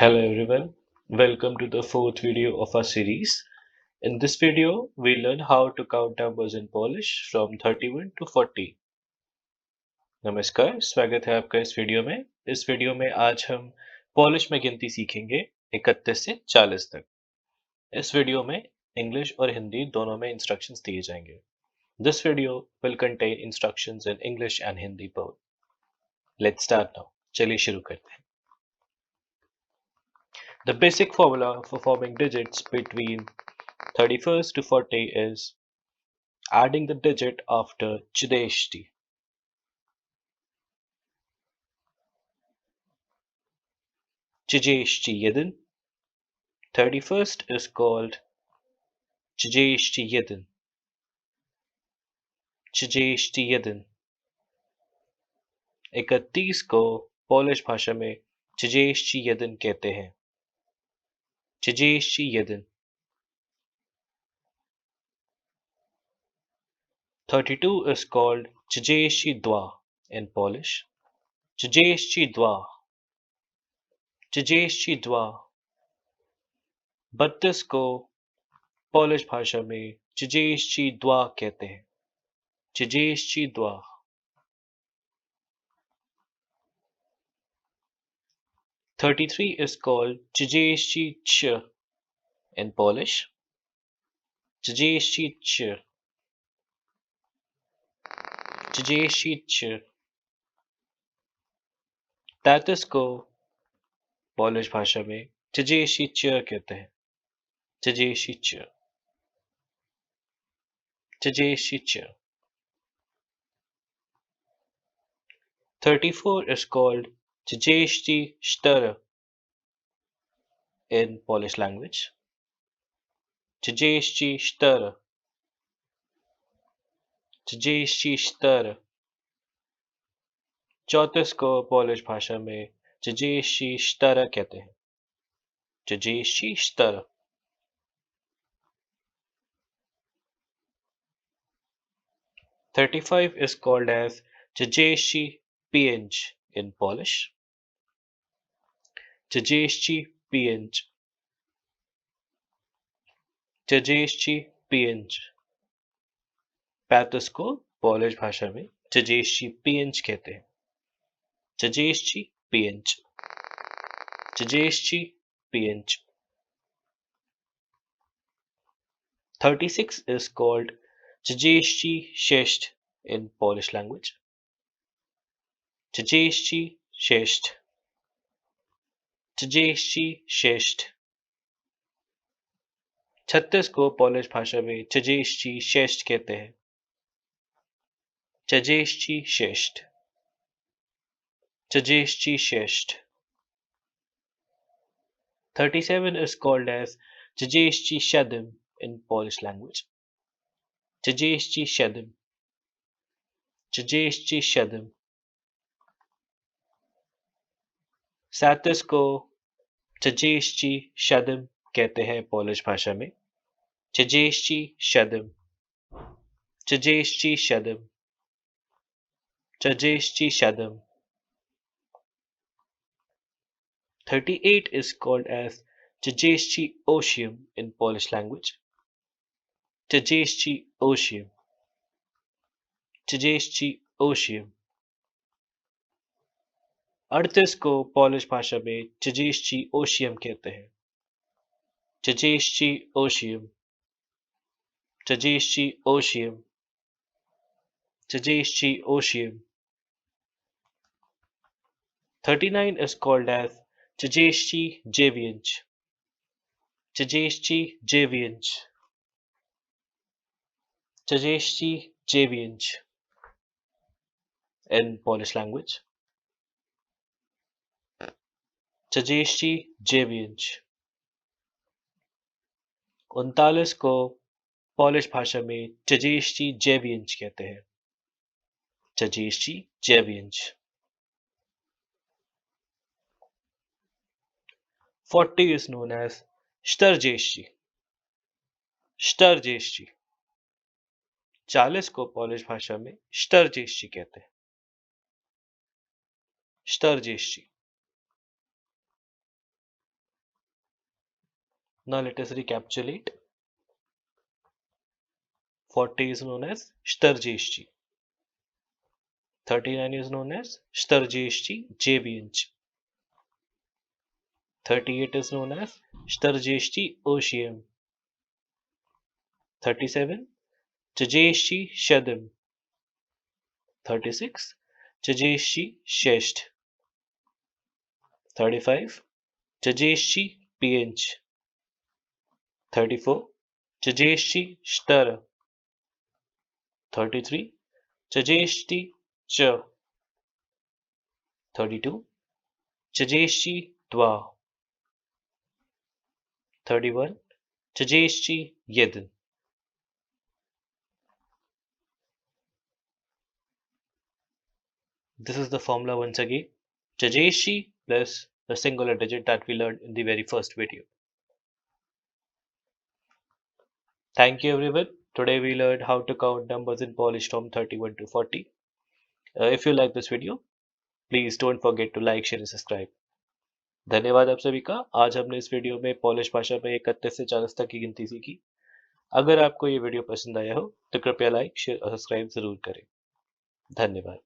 Hello everyone, welcome to the fourth video of our series. In this video, we learn how to count numbers in Polish from 31 to 40. नमस्कार, स्वागत है आपका इस video में। इस video में आज हम पॉलिश में गिनती सीखेंगे 31 से 40 तक। इस वीडियो में इंग्लिश और हिंदी दोनों में इंस्ट्रक्शंस दिए जाएंगे। This video will contain instructions in English and Hindi both. Let's start now. चलिए शुरू करते हैं। The basic formula for forming digits between 31st to 40 is adding the digit after Chideshti. Chideshti Yedin. 31st is called Chideshti Yedin. Chideshti Yedin. 31 को Polish भाषा में Chideshti Yedin कहते हैं. Chideshti Yedin. 32 is called Chideshti Dwa in Polish. Chideshti Dwa. Chideshti Dwa. 32 को Polish भाषा में Chideshti Dwa कहते हैं. Chideshti Dwa. 33 is called Chideshti Ch in Polish. Chideshti Ch. Chideshti Ch. 33 को पोलिश भाषा में Chideshti Ch कहते हैं. Chideshti Ch. Chideshti Ch. 34 is called Chideshti Shtara in Polish language. Chideshti Shtara. Chideshti Shtara. 34 को Polish भाषा में Chideshti Shtara कहते हैं. Chideshti Shtara. 35 is called as Chideshti Pięć in Polish. Chideshti Pięć. Chideshti Pięć. 35 को Polish भाषा में Chideshti Pięć कहते हैं. Chideshti Pięć. Chideshti Pięć. 36 is called Chideshti Sześć in Polish language. Chideshti Sześć. Chideshti Sześć. 36 को Polish भाषा में Chideshti Sześć कहते हैं. Chideshti Sześć. Chideshti Sześć. 37 is called as Chideshti Siedem in Polish language. Chideshti Siedem. Chideshti Siedem. 37 को Chideshti Siedem कहते हैं Polish भाषा में. Chideshti Siedem. Chideshti Siedem. Chideshti Siedem. 38 is called as Chideshti Osiem in Polish language. Chideshti Osiem. Chideshti Osiem. 38 को Polish भाषा में Chideshti Osiem कहते हैं. Chideshti Osiem. Chideshti Osiem. Chideshti Osiem. 39 is called as Chideshti Dziewięć. Chideshti Dziewięć. Chideshti Dziewięć in Polish language. Chideshti Dziewięć. 39 को Polish भाषा में Chideshti Dziewięć कहते हैं. Chideshti Dziewięć. 40 is known as Czterdzieści. Czterdzieści. 40 को Polish भाषा में Czterdzieści कहते हैं. Czterdzieści. Now let us recapitulate. 40 is known as Shtarjeshchi. 39 is known as Shtarjeshchi JBinch. 38 is known as Shtarjeshchi Oshiem. 37 Chajeshchi Shadim. 36 Chajeshchi Shesht. 35 Chajeshchi Piench. 34 Chajeshchi Shtar. 33 Chajeshchi Ch. 32 Chajeshchi Dwa. 31 Chajeshchi Yed. This is the formula once again. Chajeshchi plus the singular digit that we learned in the very first video. Thank you everyone. Today we learned how to count numbers in Polish from 31 to 40. If you like this video, please don't forget to like, share and subscribe. धन्यवाद आप सभी का। आज हमने इस video में polish भाषा में 31 से 40 तक की गिनती सीखी। अगर आपको ये वीडियो पसंद आया हो तो कृपया लाइक, शेयर और सब्सक्राइब जरूर करें। धन्यवाद।